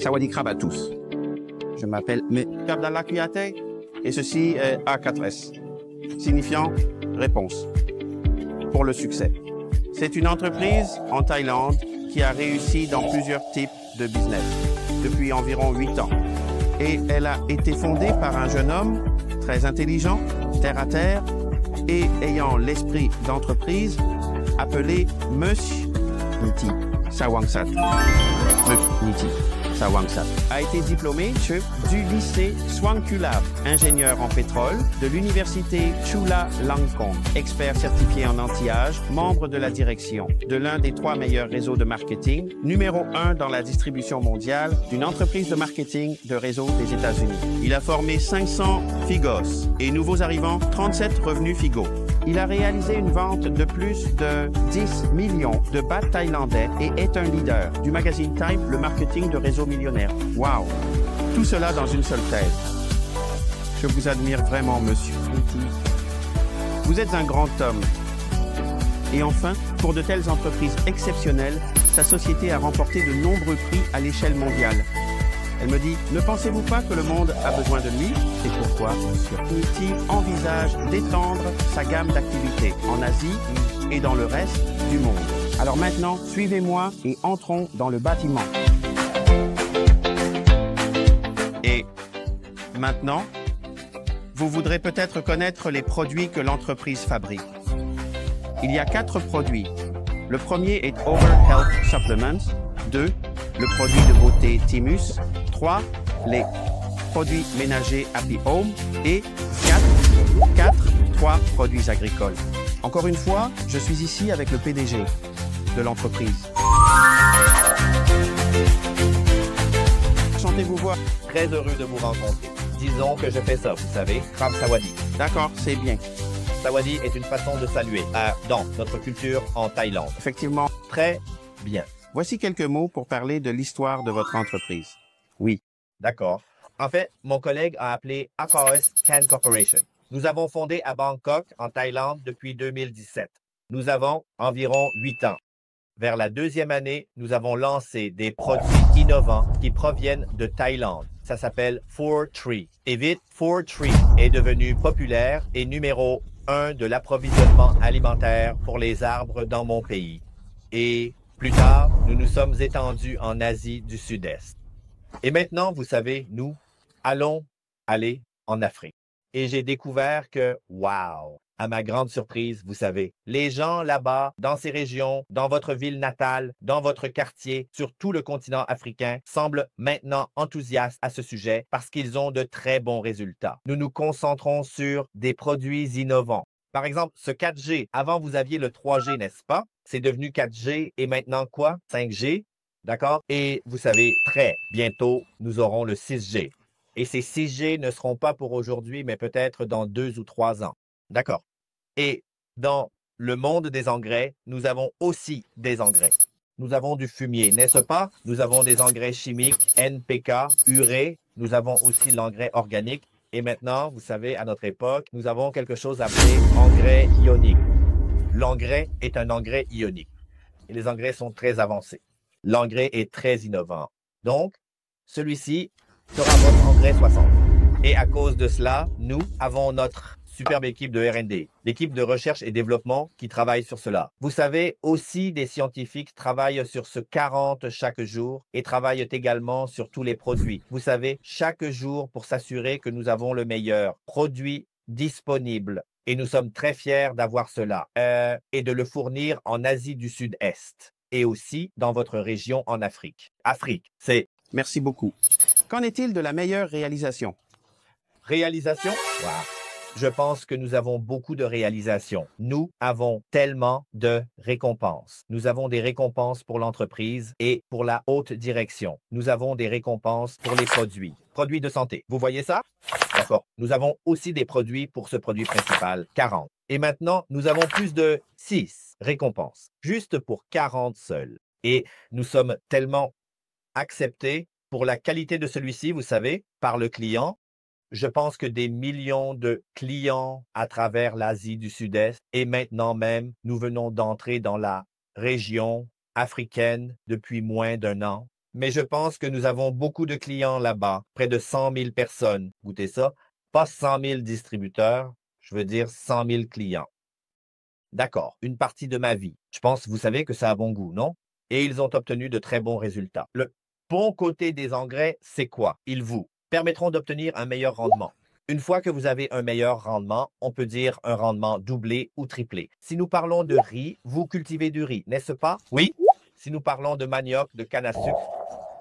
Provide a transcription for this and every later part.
Sawadee Krab à tous. Je m'appelle Abdallah Kouyaté et ceci est A4S, signifiant réponse pour le succès. C'est une entreprise en Thaïlande qui a réussi dans plusieurs types de business depuis environ 8 ans. Et elle a été fondée par un jeune homme très intelligent, terre à terre et ayant l'esprit d'entreprise appelé Monsieur Niti Sawangsat. Niti Sawangsat a été diplômé du lycée Swangkulap, ingénieur en pétrole, de l'université Chula Langkong, expert certifié en anti-âge, membre de la direction de l'un des 3 meilleurs réseaux de marketing, numéro 1 dans la distribution mondiale d'une entreprise de marketing de réseau des États-Unis. Il a formé 500 Figos et nouveaux arrivants 37 revenus Figo. Il a réalisé une vente de plus de 10 millions de bahts thaïlandais et est un leader du magazine Time, le marketing de réseau millionnaire. Wow! Tout cela dans une seule tête. Je vous admire vraiment, monsieur Niti. Vous êtes un grand homme. Et enfin, pour de telles entreprises exceptionnelles, sa société a remporté de nombreux prix à l'échelle mondiale. Elle me dit, ne pensez-vous pas que le monde a besoin de lui? C'est pourquoi monsieur Niti envisage d'étendre sa gamme d'activités en Asie et dans le reste du monde. Alors maintenant, suivez-moi et entrons dans le bâtiment. Et maintenant, vous voudrez peut-être connaître les produits que l'entreprise fabrique. Il y a 4 produits. Le premier est Over Health Supplements. 2. Le produit de beauté Timus. 3. Les produits ménagers Happy Home. Et 3 produits agricoles. Encore une fois, je suis ici avec le PDG de l'entreprise. Chantez-vous voir. Très heureux de vous rencontrer. Disons que je fais ça, vous savez, Krab Sawadee. D'accord, c'est bien. Sawadee est une façon de saluer dans notre culture en Thaïlande. Effectivement. Très bien. Voici quelques mots pour parler de l'histoire de votre entreprise. Oui. D'accord. En fait, mon collègue a appelé A4S Can Corporation. Nous avons fondé à Bangkok, en Thaïlande, depuis 2017. Nous avons environ 8 ans. Vers la 2e année, nous avons lancé des produits innovants qui proviennent de Thaïlande. Ça s'appelle 4Tree. Et vite, 4Tree est devenu populaire et numéro 1 de l'approvisionnement alimentaire pour les arbres dans mon pays. Et plus tard, nous nous sommes étendus en Asie du Sud-Est. Et maintenant, vous savez, nous allons aller en Afrique. Et j'ai découvert que, wow! À ma grande surprise, vous savez, les gens là-bas, dans ces régions, dans votre ville natale, dans votre quartier, sur tout le continent africain, semblent maintenant enthousiastes à ce sujet parce qu'ils ont de très bons résultats. Nous nous concentrons sur des produits innovants. Par exemple, ce 4G, avant vous aviez le 3G, n'est-ce pas? C'est devenu 4G et maintenant quoi? 5G, d'accord? Et vous savez, très bientôt, nous aurons le 6G. Et ces 6G ne seront pas pour aujourd'hui, mais peut-être dans 2 ou 3 ans. D'accord. Et dans le monde des engrais, nous avons aussi des engrais. Nous avons du fumier, n'est-ce pas? Nous avons des engrais chimiques, NPK, urée. Nous avons aussi l'engrais organique. Et maintenant, vous savez, à notre époque, nous avons quelque chose appelé engrais ionique. L'engrais est un engrais ionique. Et les engrais sont très avancés. L'engrais est très innovant. Donc, celui-ci sera votre engrais 60. Et à cause de cela, nous avons notre superbe équipe de R&D, l'équipe de recherche et développement qui travaille sur cela. Vous savez, aussi des scientifiques travaillent sur ce 40 chaque jour et travaillent également sur tous les produits. Vous savez, chaque jour pour s'assurer que nous avons le meilleur produit disponible. Et nous sommes très fiers d'avoir cela et de le fournir en Asie du Sud-Est et aussi dans votre région en Afrique. Afrique, c'est... Merci beaucoup. Qu'en est-il de la meilleure réalisation? Réalisation? Wow. Je pense que nous avons beaucoup de réalisations. Nous avons tellement de récompenses. Nous avons des récompenses pour l'entreprise et pour la haute direction. Nous avons des récompenses pour les produits. Produits de santé. Vous voyez ça? D'accord. Nous avons aussi des produits pour ce produit principal, 40. Et maintenant, nous avons plus de 6 récompenses, juste pour 40 seuls. Et nous sommes tellement acceptés pour la qualité de celui-ci, vous savez, par le client. Je pense que des millions de clients à travers l'Asie du Sud-Est et maintenant même, nous venons d'entrer dans la région africaine depuis moins d'1 an. mais je pense que nous avons beaucoup de clients là-bas, près de 100 000 personnes. Goûtez ça, pas 100 000 distributeurs, je veux dire 100 000 clients. D'accord, une partie de ma vie. Je pense, vous savez que ça a bon goût, non? Et ils ont obtenu de très bons résultats. Le bon côté des engrais, c'est quoi? Ils vous permettront d'obtenir un meilleur rendement. Une fois que vous avez un meilleur rendement, on peut dire un rendement doublé ou triplé. Si nous parlons de riz, vous cultivez du riz, n'est-ce pas? Oui. Si nous parlons de manioc, de canne à sucre,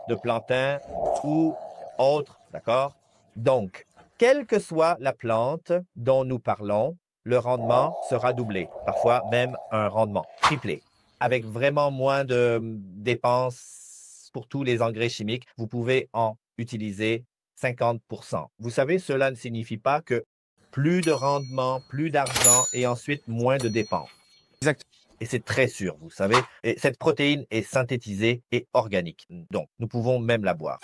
de plantain ou autre, d'accord? Donc, quelle que soit la plante dont nous parlons, le rendement sera doublé, parfois même un rendement triplé. Avec vraiment moins de dépenses pour tous les engrais chimiques, vous pouvez en utiliser 50%. Vous savez, cela ne signifie pas que plus de rendement, plus d'argent et ensuite moins de dépenses. Exact. Et c'est très sûr, vous savez. Et cette protéine est synthétisée et organique. Donc, nous pouvons même la boire.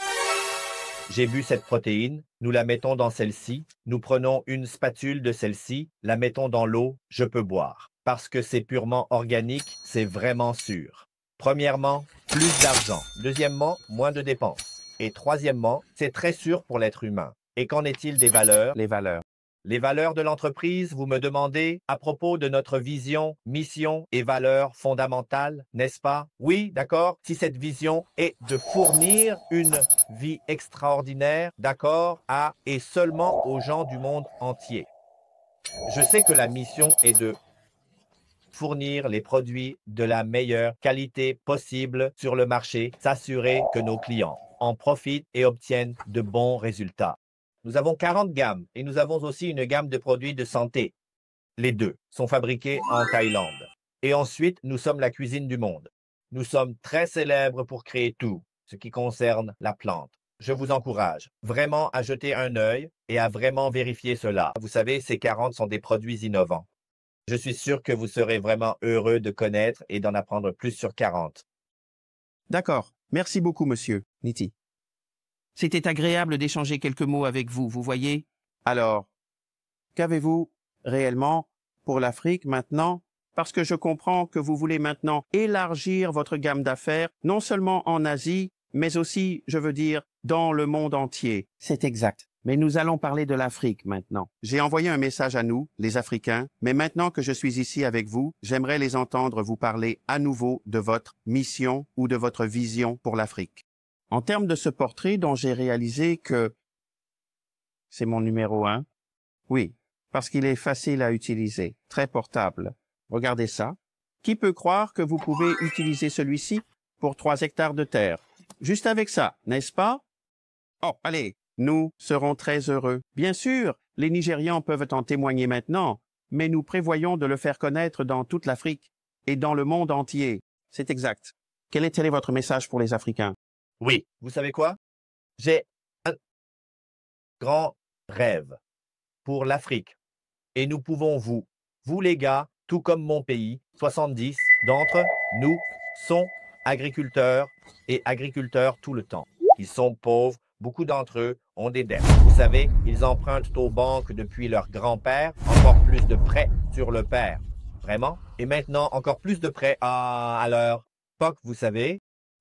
J'ai bu cette protéine, nous la mettons dans celle-ci, nous prenons une spatule de celle-ci, la mettons dans l'eau, je peux boire. Parce que c'est purement organique, c'est vraiment sûr. Premièrement, plus d'argent. Deuxièmement, moins de dépenses. Et troisièmement, c'est très sûr pour l'être humain. Et qu'en est-il des valeurs? Les valeurs. Les valeurs de l'entreprise, vous me demandez, à propos de notre vision, mission et valeurs fondamentales, n'est-ce pas? Oui, d'accord. Si cette vision est de fournir une vie extraordinaire, d'accord, à et seulement aux gens du monde entier. Je sais que la mission est de fournir les produits de la meilleure qualité possible sur le marché, s'assurer que nos clients en profitent et obtiennent de bons résultats. Nous avons 40 gammes et nous avons aussi une gamme de produits de santé. Les deux sont fabriqués en Thaïlande. Et ensuite, nous sommes la cuisine du monde. Nous sommes très célèbres pour créer tout ce qui concerne la plante. Je vous encourage vraiment à jeter un œil et à vraiment vérifier cela. Vous savez, ces 40 sont des produits innovants. Je suis sûr que vous serez vraiment heureux de connaître et d'en apprendre plus sur 40. D'accord. Merci beaucoup, monsieur Nitti. C'était agréable d'échanger quelques mots avec vous, vous voyez. Alors, qu'avez-vous réellement pour l'Afrique maintenant? Parce que je comprends que vous voulez maintenant élargir votre gamme d'affaires, non seulement en Asie, mais aussi, je veux dire, dans le monde entier. C'est exact. Mais nous allons parler de l'Afrique maintenant. J'ai envoyé un message à nous, les Africains, mais maintenant que je suis ici avec vous, j'aimerais les entendre vous parler à nouveau de votre mission ou de votre vision pour l'Afrique. En termes de ce portrait dont j'ai réalisé que c'est mon numéro 1, oui, parce qu'il est facile à utiliser, très portable. Regardez ça. Qui peut croire que vous pouvez utiliser celui-ci pour 3 hectares de terre? Juste avec ça, n'est-ce pas? Oh, allez, nous serons très heureux. Bien sûr, les Nigérians peuvent en témoigner maintenant, mais nous prévoyons de le faire connaître dans toute l'Afrique et dans le monde entier. C'est exact. Quel est votre message pour les Africains? Oui, vous savez quoi? J'ai un grand rêve pour l'Afrique. Et nous pouvons vous les gars, tout comme mon pays, 70 d'entre nous sont agriculteurs et agriculteurs tout le temps. Ils sont pauvres, beaucoup d'entre eux ont des dettes. Vous savez, ils empruntent aux banques depuis leur grand-père, encore plus de prêts sur le père. Vraiment? Et maintenant, encore plus de prêts à leur époque, vous savez.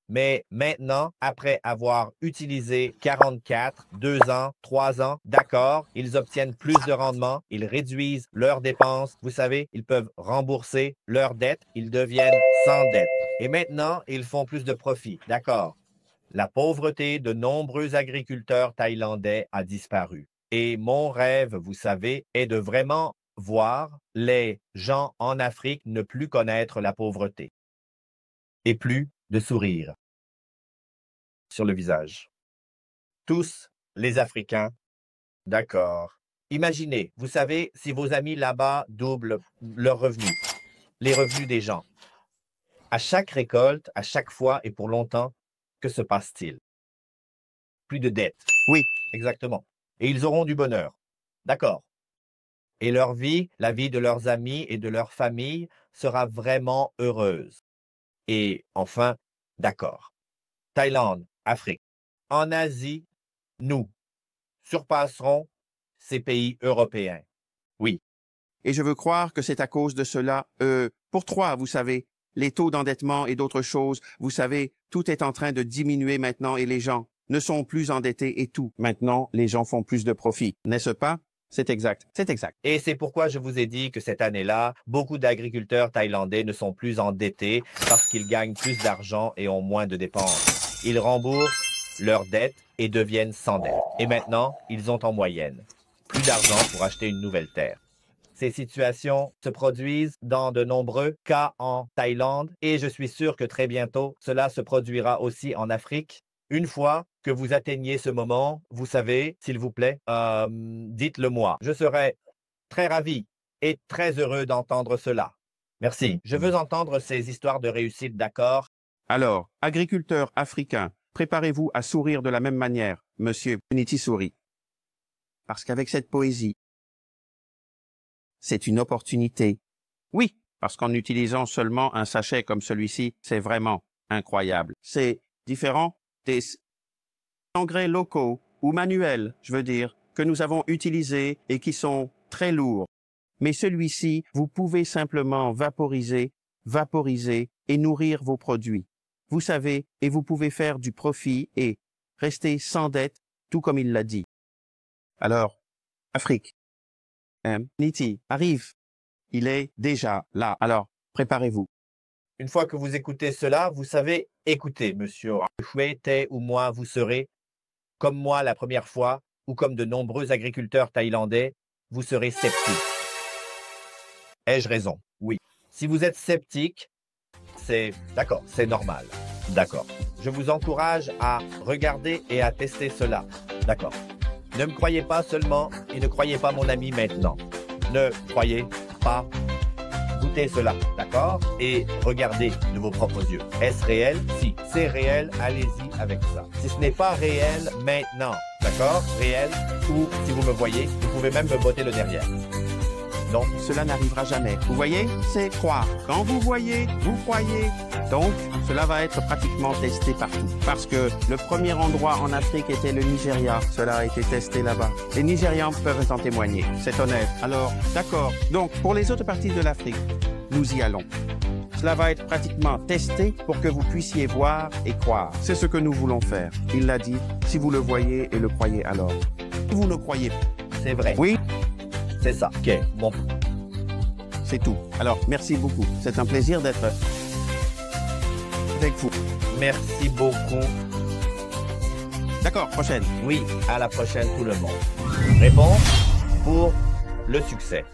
Mais maintenant, après avoir utilisé 44, 2 ans, 3 ans, d'accord, ils obtiennent plus de rendement, ils réduisent leurs dépenses, vous savez, ils peuvent rembourser leurs dettes, ils deviennent sans dette. Et maintenant, ils font plus de profit, d'accord. La pauvreté de nombreux agriculteurs thaïlandais a disparu. Et mon rêve, vous savez, est de vraiment voir les gens en Afrique ne plus connaître la pauvreté et plus de sourire sur le visage. Tous les Africains, d'accord. Imaginez, vous savez, si vos amis là-bas doublent leurs revenus, les revenus des gens. À chaque récolte, à chaque fois et pour longtemps, que se passe-t-il? Plus de dettes. Oui, Exactement. Et ils auront du bonheur. D'accord. Et leur vie, la vie de leurs amis et de leur famille sera vraiment heureuse. Et enfin, d'accord. Thaïlande, Afrique. En Asie, nous surpasserons ces pays européens. Oui, et je veux croire que c'est à cause de cela, pour 3, vous savez, les taux d'endettement et d'autres choses. Vous savez, tout est en train de diminuer maintenant et les gens ne sont plus endettés et tout. Maintenant, les gens font plus de profit. N'est-ce pas? C'est exact. C'est exact. Et c'est pourquoi je vous ai dit que cette année-là, beaucoup d'agriculteurs thaïlandais ne sont plus endettés parce qu'ils gagnent plus d'argent et ont moins de dépenses. Ils remboursent leurs dettes et deviennent sans dette. Et maintenant, ils ont en moyenne plus d'argent pour acheter une nouvelle terre. Ces situations se produisent dans de nombreux cas en Thaïlande et je suis sûr que très bientôt, cela se produira aussi en Afrique. Une fois que vous atteignez ce moment, vous savez, s'il vous plaît, dites-le moi. Je serai très ravi et très heureux d'entendre cela. Merci. Je veux entendre ces histoires de réussite, d'accord? Alors, agriculteurs africains, préparez-vous à sourire de la même manière, monsieur Niti sourit. Parce qu'avec cette poésie, c'est une opportunité. Oui, parce qu'en utilisant seulement un sachet comme celui-ci, c'est vraiment incroyable. C'est différent des engrais locaux ou manuels, je veux dire, que nous avons utilisés et qui sont très lourds. Mais celui-ci, vous pouvez simplement vaporiser et nourrir vos produits. Vous savez, et vous pouvez faire du profit et rester sans dette, tout comme il l'a dit. Alors, Afrique, Niti arrive. Il est déjà là. Alors, préparez-vous. Une fois que vous écoutez cela, vous savez écouter, monsieur. Chouet, Thé ou moi, vous serez, comme moi la première fois, ou comme de nombreux agriculteurs thaïlandais, vous serez sceptique. Ai-je raison? Oui. Si vous êtes sceptique, c'est d'accord, c'est normal. D'accord. Je vous encourage à regarder et à tester cela. D'accord. Ne me croyez pas seulement et ne croyez pas mon ami maintenant. Ne croyez pas. Goûtez cela, d'accord? Et regardez de vos propres yeux. Est-ce réel? Si c'est réel, allez-y avec ça. Si ce n'est pas réel, maintenant, d'accord? Réel, ou si vous me voyez, vous pouvez même me botter le derrière. Non, cela n'arrivera jamais. Vous voyez? C'est croire. Quand vous voyez, vous croyez. Donc, cela va être pratiquement testé partout. Parce que le premier endroit en Afrique était le Nigeria. Cela a été testé là-bas. Les Nigérians peuvent en témoigner. C'est honnête. Alors, d'accord. Donc, pour les autres parties de l'Afrique, nous y allons. Cela va être pratiquement testé pour que vous puissiez voir et croire. C'est ce que nous voulons faire. Il l'a dit. Si vous le voyez et le croyez alors. Vous ne croyez pas. C'est vrai. Oui. C'est ça. OK, bon. C'est tout. Alors, merci beaucoup. C'est un plaisir d'être avec vous. Merci beaucoup. D'accord, prochaine. Oui, à la prochaine tout le monde. Réponse pour le succès.